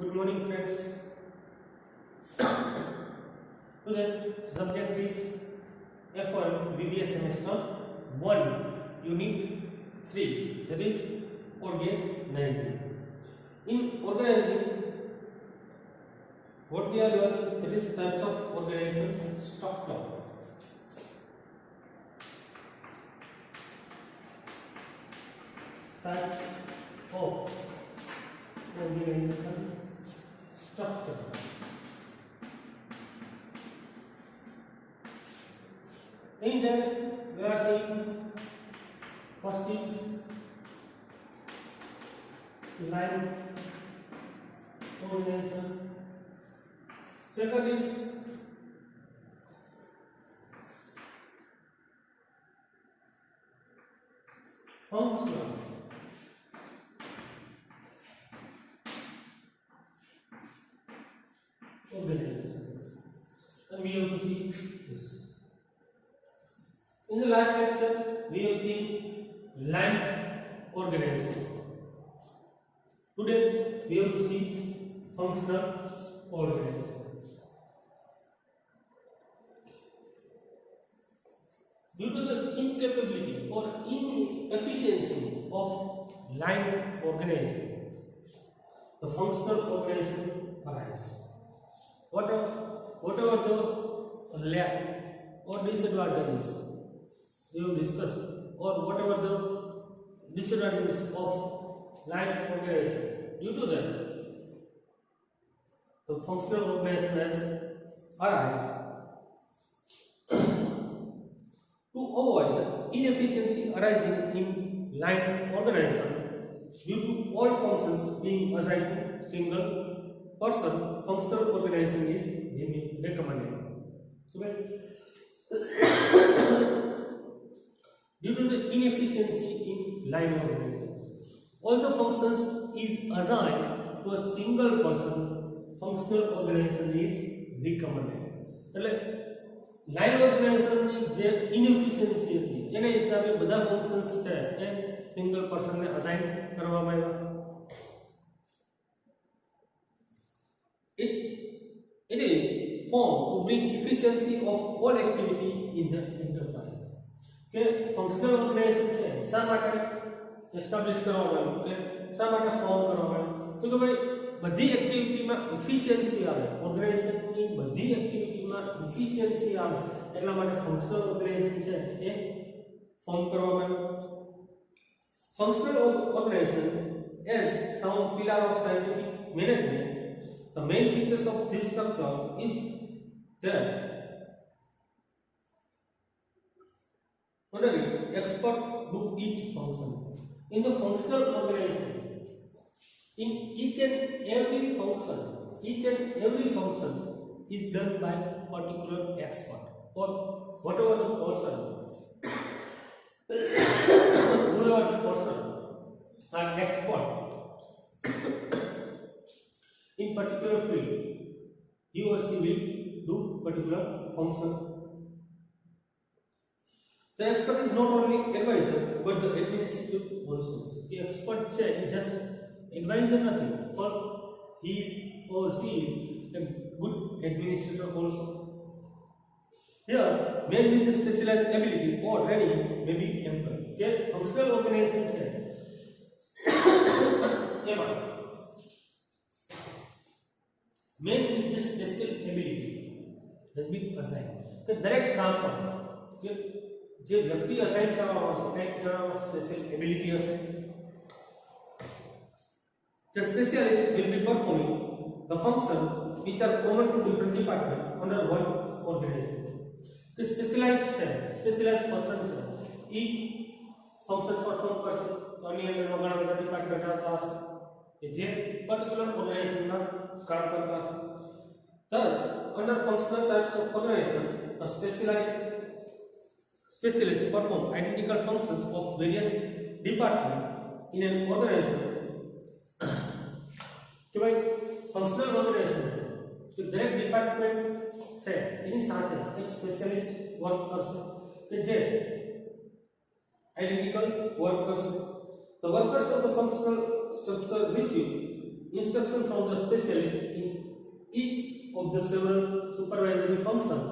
Good morning, friends. Today, subject is F1 BBA semester 1, Unit 3, that is organizing. In organizing, what we are learning, that is types of organization structure. Types of organization structure. In that, we are seeing first is line organization. Second is functional organization. And we have to see this. In the last lecture, we have seen line organization. Today, we have to see functional organization. Due to the incapability or inefficiency of line organization, the functional organization arises. Whatever the lack or disadvantages we will discuss, or whatever the disadvantages of line organization, due to that, the functional organization has arise. To avoid the inefficiency arising in line organization due to all functions being assigned to single person, functional organization is recommended. So, due to the inefficiency in line organization, all the functions is assigned to a single person, functional organization is recommended. Line ઓર્ગેનાઇઝેશનની જે inefficiency હતી એના હિસાબે બધા functions છે એ single પર્સનને assign કરવામાં આવ્યા. It is formed to bring efficiency of all activity in the enterprise. કે ફંક્શનલ ઓર્ગેનાઇઝેશન છે શા માટે એસ્ટાબ્લિશ કરવામાં આવ્યું, કે શા માટે ફોર્મ કરવામાં આવ્યું, તો કે ભાઈ બધી એક્ટિવિટીમાં એફિશિયન્સી આવે, ઓર્ગેનાઇઝેશનની બધી એક્ટિવિટીમાં એફિશિયન્સી આવે એટલા માટે ફંક્શનલ ઓર્ગેનાઇઝેશન છે એ ફોર્મ કરવામાં આવ્યું. Functional organization as some pillar of scientific management, the main features of this structure is that under it, expert do each function. In the functional organization, in each and every function is done by particular expert, or whatever the person whoever the person are expert in particular field, he or she will do particular function. The expert is not only advisor but the administrative also. The expert છે just advisor નથી, but he is or she is a good administrator also. Here, men with the specialized ability or training may be employed. Okay, functional organization છે એમાં men with the special ability has been assigned. કે દરેક કામ પર કે જે વ્યક્તિ assign કરવામાં આવશે કંઈક એનામાં સ્પેશિયલ એબિલિટી હશે. The specialist will be performing the function which are common to different departments under one organization. The specialized person છે એ ફંક્શન પરફોર્મ કરશે તો આની અંદરમાં ઘણા બધા ડિપાર્ટમેન્ટ આવતા હશે કે જે પર્ટિક્યુલર ઓર્ગેનાઇઝેશનમાં કામ કરતા હશે. Thus, under functional types of organization, a specialist perform identical functions of various departments in an organization. કે ભાઈ ફંક્શનલ ઓર્ગેનાઇઝેશન કે દરેક ડિપાર્ટમેન્ટ છે એની સાથે એક સ્પેશિયલિસ્ટ વર્ક કરશે કે જે identical workers. The workers of the functional structure receive instruction from the specialist in each of the several supervisory functions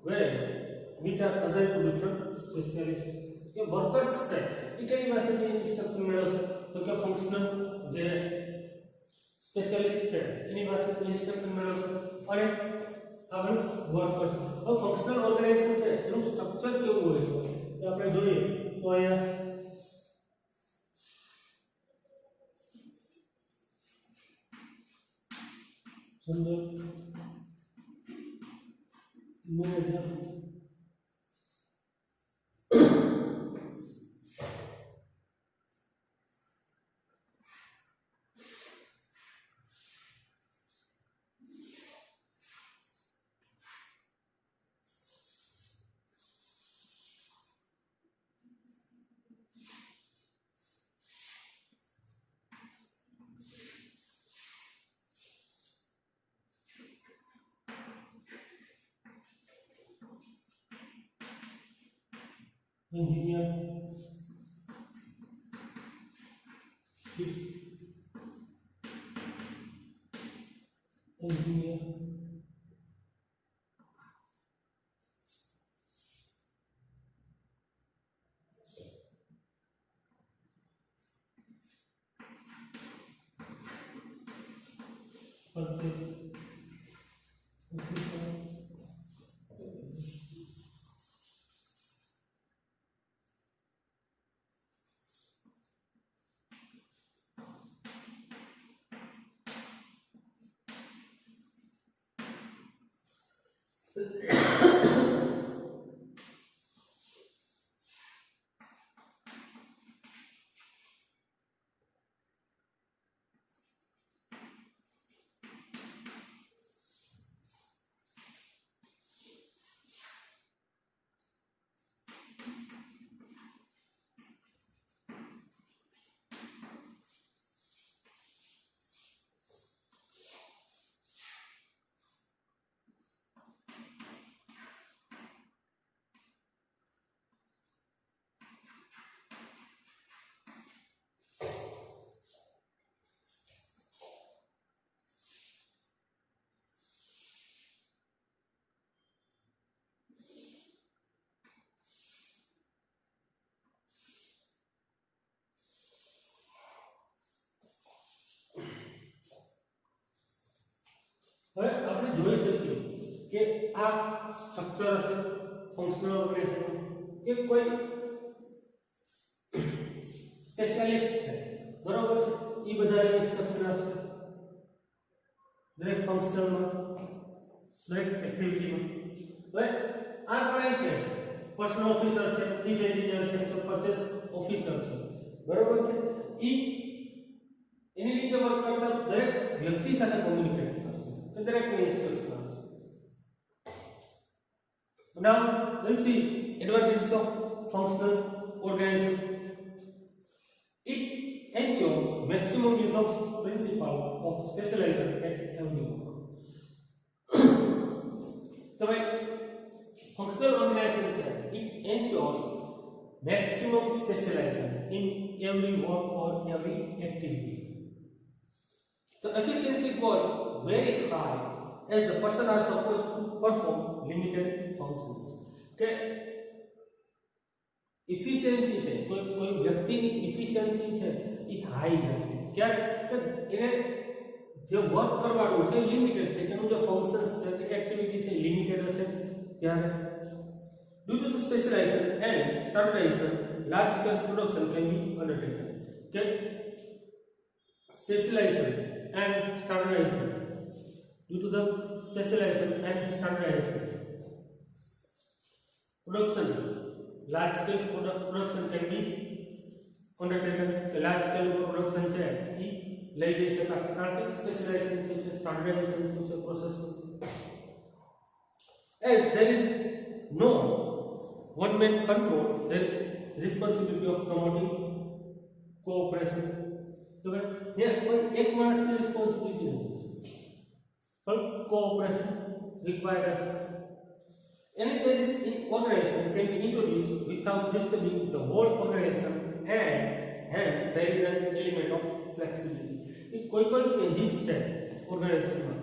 where which are assigned to different specialists. કે workers છે એ કઈ પાસેથી ઇન્સ્ટ્રક્શન મેળવશે તો કે ફંક્શનલ જે સ્પેશિયાલિસ્ટ છે એની પાસેથી ઇન્સ્ટ્રક્શન મેળવશે અને આપણે વર્કર્સ હવે ફંક્શનલ ઓર્ગેનાઇઝેશન છે એનું સ્ટ્રક્ચર કેવું હોય છે તો આપણે જોઈએ તો અહીંયા સુંદર manager engineer engineer purchase officer હવે આપણે જોઈ શકીએ કે આ સ્ટ્રક્ચર હશે ફંક્શનલ ઓર્ગેનાઇઝેશન કે કોઈ સ્પેશિયાલિસ્ટ છે બરોબર છે એ બધાને ઇન્સ્ટ્રક્શન આપશે દરેક ફંક્શનલમાં દરેક એક્ટિવિટીમાં હવે આ કોણ છે પર્સનલ ઓફિસર છે ચીફ એન્જિનિયર છે તો પરચેસ ઓફિસર છે બરોબર છે ઈ એની નીચે વર્ક કરતા દરેક વ્યક્તિ સાથે communicate the direct instructions. Now let's see advantages of functional organization. It ensures maximum use of principle of specialization at every work. So by functional organization, it ensures maximum specialization in every work or every activity. The efficiency goes very high as the person are supposed to perform limited functions. Okay, efficiency છે કોઈ વ્યક્તિની efficiency છે એ high હશે ક્યારે કે એને જે work કરવાનું છે લિમિટેડ છે એનું જે ફંક્શન્સ છે કે એક્ટિવિટી છે લિમિટેડ હશે ત્યારે due to the specialization and standardization large scale production can be undertaken. Okay, specialization and standardization. Due to the specialization and standardization, production, large scale production can be undertaken. A large scale production છે એ લઈ જઈ શકાશે કારણ કે specialisation થયું છે standardisation થયું છે process as there is no one man control the responsibility of promoting cooperation. તો ભાઈ કોઈ એક માણસની રિસ્પોન્સિબિલિટી નથી but cooperation required. Any changes in organization can be introduced without disturbing the whole organization and hence there is an element of flexibility. કે કોઈ પણ changes છે ઓર્ગેનાઇઝેશનમાં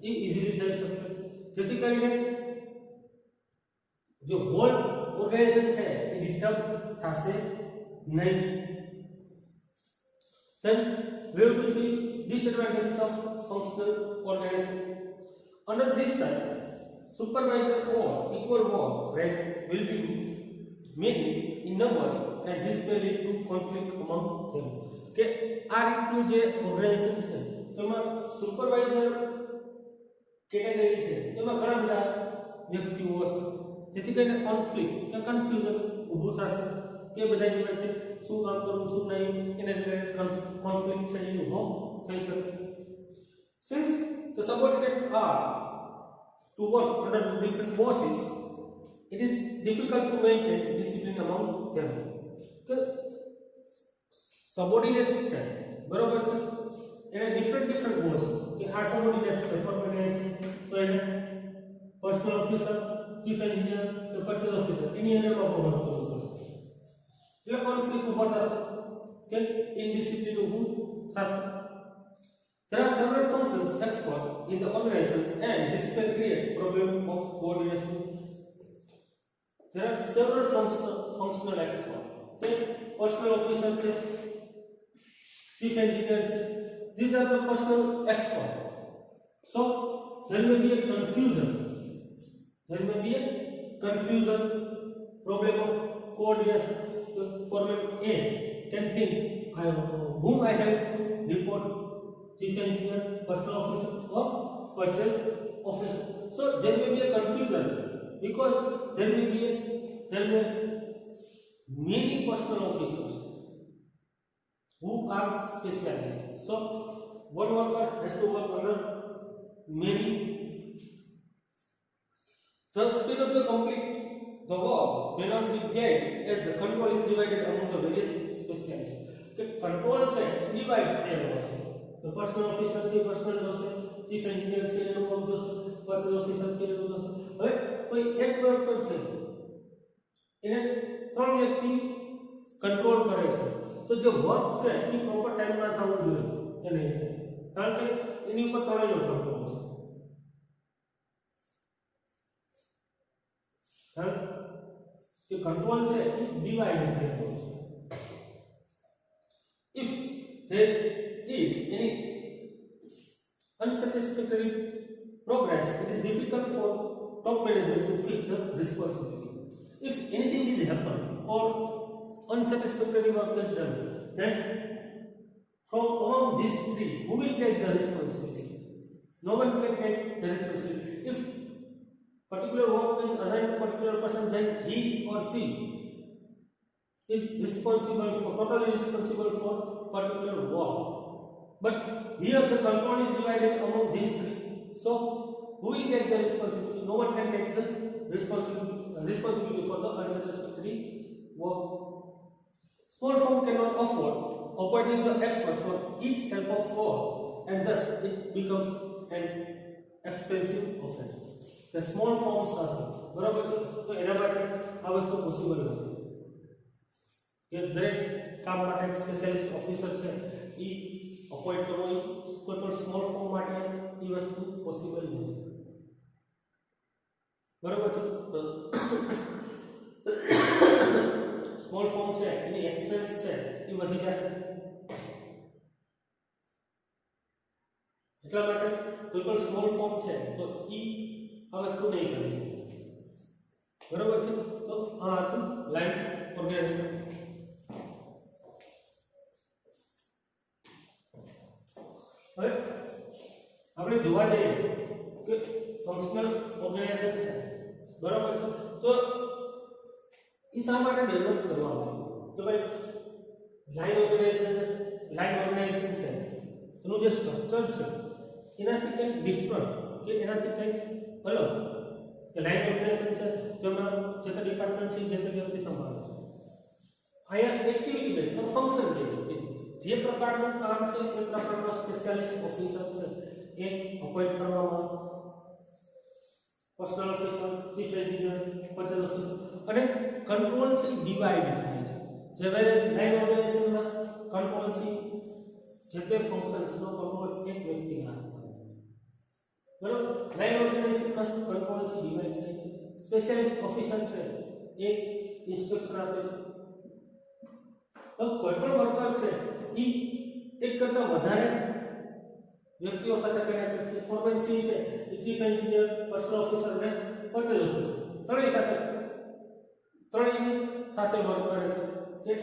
એ ઈઝીલી થઈ શકશે, જેથી કરીને जो होल ऑर्गेनाइजेशन है ये डिस्टर्ब થશે નહીં. Then we have to see disadvantages of functional organization. Under this type, supervisor or equal work rate will be many in numbers and this may lead to conflict among them. કે આ રીતનું જે organisation છે તેમાં supervisor category છે એમાં ઘણા બધા વ્યક્તિઓ હશે, જેથી કરીને કોન્ફ્લિક્ટ કે કન્ફ્યુઝન ઊભું થશે કે બધાની વચ્ચે શું કામ કરવું શું નહીં એને લીધે કોન્ફ્લિક્ટ છે એ ઊભો થઈ શકે. Since the subordinates are to work under different bosses, it is difficult to maintain discipline among them. કે સબોર્ડિનેટ્સ છે બરોબર છે એને ડિફરન્ટ બોસીસ કે આ સબોર્ડિનેટ્સ છે ફોર્મેટ તો એને પર્સનલ ઓફિસર ચીફ એન્જિનિયર કે પરચેઝ ઓફિસર એની અંડરમાં પણ વર્ક કરવું પડશે, એટલે કોન્ફ્લિક્ટ ઊભો થશે કે ઇનડિસિપ્લિન ઊભું થશે. There are several functions expert in the organization and this can create problem of coordination. There are several functional experts. Personal officer, chief engineer, these are the personal experts. So there may be a confusion. There may be a confusion, problem of coordination. Foreman A can think, whom I have to report, chief engineer, personal officer or purchase officer. So there may be a confusion because there may many personal officers who are specialists. So one worker has to work under many. The speed of the complete the work may not be gained as the control is divided among the various specialists. The control છે divide થયેલો હશે. The personal officer છે personal જોશે, chief engineer છે એનું work જોશે, purchase officer છે એનું જોશે. હવે કોઈ એક વર્કર છે એને ત્રણ વ્યક્તિ કંટ્રોલ કરે છે, તો જે વર્ક છે એ પ્રોપર ટાઈમમાં થવું જોઈએ એને, કારણ કે એની ઉપર ત્રણેયનો કંટ્રોલ છે. જે કંટ્રોલ છે એ ડિવાઇડ થયેલો છે. If there is any unsatisfactory progress, it is difficult for top management to fix the responsibility. If anything is happened or unsatisfactory work is done, then from among these three, who will take the responsibility? No one can take the responsibility. If particular work is assigned to a particular person, then he or she is responsible for, totally responsible for particular work. But here the control is divided among these three. So who will take the responsibility? No one can take the responsibility for the unsatisfactory work. Small firm cannot afford appointing the expert for each type of work, and thus it becomes an expensive offense. The small firms are બરાબર છે, તો એના માટે આ વસ્તુ possible નથી કે દરેક કામ માટે એક સ્પેશિયલિસ્ટ ઓફિસર છે એ અપોઇન્ટ કરવો, કોઈ પણ સ્મોલ ફોર્મ માટે એ વસ્તુ પોસિબલ નથી બરાબર છે. સ્મોલ ફોર્મ છે એની એક્સપેન્સ છે એ વધી જશે, એટલા માટે કોઈ પણ સ્મોલ ફોર્મ છે તો એ આ વસ્તુ નહીં કરી શકે બરાબર છે. તો આ હતું લાઈન ઓર્ગેનાઇઝેશન. હવે આપણે જોવા જઈએ કે ફંક્શનલ ઓર્ગેનાઇઝેશન છે બરાબર છે, તો એ શા માટે ડેવલપ કરવામાં આવ્યું કે ભાઈ લાઈન ઓર્ગેનાઇઝેશન છે એનું જે સ્ટ્રક્ચર છે એનાથી કંઈક ડિફરન્ટ કે એનાથી કંઈક અલગ, કે લાઈન ઓર્ગેનાઇઝેશન છે તેમાં જે તે ડિપાર્ટમેન્ટ છે જે તે વ્યક્તિ સંભાળે છે. અહીંયા એક્ટિવિટી બેઝ અને ફંક્શન બેઝ જે પ્રકારનું કામ છે એ પ્રકારનો સ્પેશિયાલિસ્ટ ઓફિસર છે એ અપોઇન્ટ કરવામાં, personal officer, chief engineer, purchase officer, અને કંટ્રોલ છે ડિવાઇડ થાય છે. જે વેરેસ લાઈન ઓર્ગેનાઇઝેશનમાં કંટ્રોલ છે જે તે ફંક્શન્સનો કંટ્રોલ એક વ્યક્તિના હાથમાં હતો. બરાબર. લાઇન ઓર્ગેનાઇઝેશનમાં કંટ્રોલ છે ડિવાઇડ થાય છે. સ્પેશિયાલિસ્ટ ઓફિસર છે એ ઇન્સ્ટ્રક્શન આપે છે. તો કોઈ પણ વર્કર છે એ એક કરતા વધારે વ્યક્તિઓ સાથે કનેક્ટેડ છે. ફોરમેન સી છે એ ચીફ એન્જિનિયર, પર્સનલ ઓફિસર અને પરચેઝ ઓફિસર ત્રણેય સાથે વર્ક કરે છે.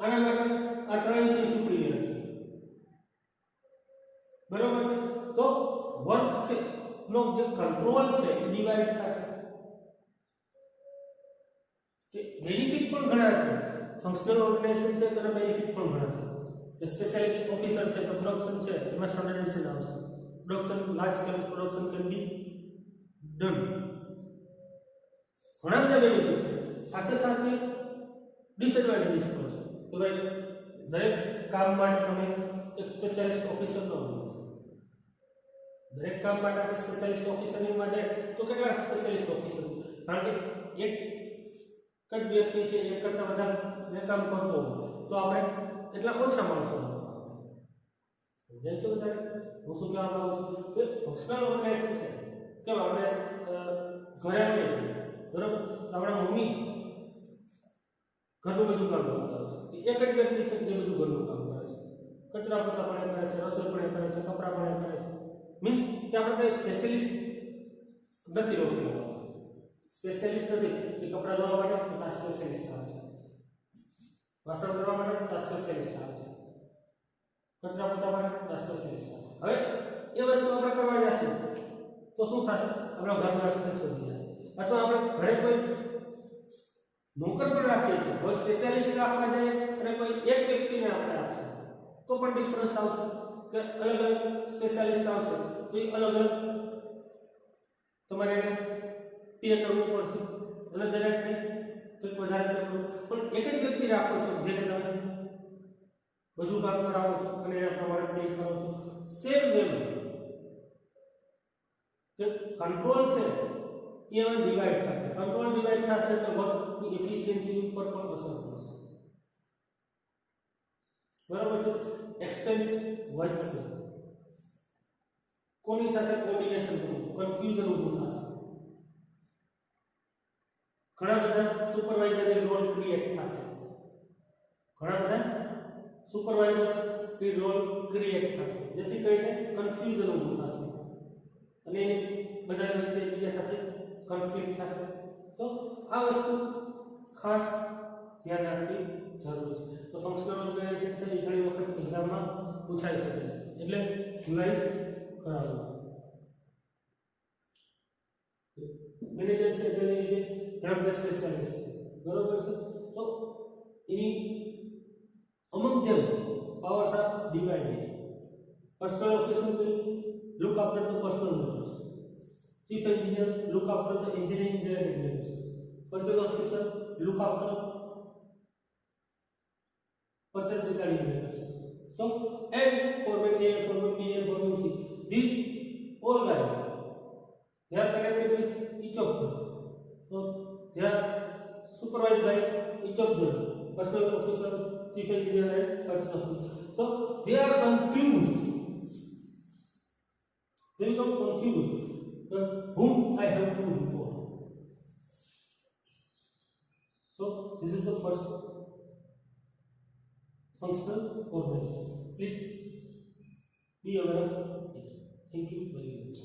આના માટે આ ત્રણેય છે સુપીરિયર છે. બરાબર છે. તો વર્ક છે નો જે કંટ્રોલ છે એ ડિવાઇડ થશે. કે બેનિફિટ પણ ઘણા છે. ફંક્શનલ ઓર્ગેનાઇઝેશન છે તેના બેનિફિટ પણ ઘણા છે. સ્પેશિયાલિસ્ટ ઓફિસર છે તો પ્રોડક્શન છે એમાં સ્ટાન્ડર્ડાઇઝેશન આવશે. Production large scale production can be done. ઘણા બધા બેનિફિટ છે. સાથે સાથે ડિસએડવાન્ટેજીસ પણ છે. તો ભાઈ દરેક કામ માટે તમે એક સ્પેશિયાલિસ્ટ ઓફિસર ન હોવો. દરેક કામ માટે આપણે સ્પેશિયાલિસ્ટ ઓફિસરની જાય તો કેટલા સ્પેશિયાલિસ્ટ ઓફિસર? કારણ કે એક જ વ્યક્તિ છે એક કરતા વધારે કામ કરતો હોય તો આપણે એટલા ઓછા માણસો સમજાય છે વધારે. હું શું કહેવા માંગુ છું કે ફંક્શનલ ઓર્ગેનાઇઝેશન છે કેમ આપણે ઘરે આવીએ છીએ બરાબર તો આપણા મમ્મી ઘરનું બધું કામ કરતા હોય છે. એક જ વ્યક્તિ છે જે બધું ઘરનું કામ કરે છે. કચરા પોતા પણ એ કરે છે, રસોઈ પણ એ કરે છે, કપડાં પણ એ કરે છે. મીન્સ કે આપણે કોઈ સ્પેશિયાલિસ્ટ નથી રોકેલા. સ્પેશિયાલિસ્ટ નથી કે કપડાં ધોવા માટે તો આ સ્પેશિયાલિસ્ટ આવે છે, વાસણ કરવા માટે તો આ સ્પેશિયાલિસ્ટ આવે છે, કચરા પોતા માટે તો આ સ્પેશિયાલિસ્ટ આવે. હવે એ વસ્તુ આપણે કરવા જઈશું તો શું થશે? આપણા ઘરનો એક્સપેન્સ વધી જશે. અથવા આપણે ઘરે કોઈ નોકર પણ રાખીએ છીએ, કોઈ સ્પેશિયાલિસ્ટ રાખવા જઈએ અને કોઈ એક વ્યક્તિને આપણે આપશે તો પણ ડિફરન્સ આવશે કે અલગ અલગ સ્પેશિયાલિસ્ટ આવશે તો એ અલગ અલગ તમારે એને પે કરવું પડશે અને દરેકને કંઈક વધારે પે કરવું. પણ એક જ વ્યક્તિ રાખો છો જેને તમે બધું કામ કરાવો છો અને એના પ્રમાણે પે કરો છો. સેમ વે કે કંટ્રોલ છે એ હવે ડિવાઇડ થશે. કંટ્રોલ ડિવાઇડ થશે એટલે વર્કની એફિશિયન્સી ઉપર પણ અસર થશે. બરાબર છે. એક્સપેન્સ વધશે. કોની સાથે કોર્ડિનેશન કરવું, કન્ફ્યુઝન ઊભું થશે. ઘણા બધા સુપરવાઇઝરની રોલ ક્રિએટ થશે. ઘણા બધા સુપરવાઇઝરની રોલ ક્રિએટ થશે જેથી કરીને કન્ફ્યુઝન ઊભું થશે અને બધા વચ્ચે એકબીજા સાથે કોન્ફ્લિક્ટ થશે. તો આ વસ્તુ ખાસ ધ્યાન રાખવી જરૂરી છે. તો ફંક્શનલ ઓર્ગેનાઇઝેશન છે એ ઘણી વખત એક્ઝામમાં પૂછાઈ શકે છે એટલે રિવાઇઝ કરાવવું. મેનેજર છે તેની નીચે ઘણા બધા સ્પેશિયાલિસ્ટ છે બરોબર છે. તો એની among them powers are divided. Personal officer will look after the personal matters. Chief engineer look after the engineering related matters. Purchase officer look after purchase regarding matters. So and foreman A, foreman B and foreman C, these all guys they are connected with each of them. So they are supervised by each of them, personal officer, chief engineer and purchase officer. So they are confused. They become confused whom I have to report. So this is the first functional organization. Please be aware of it. Thank you very much.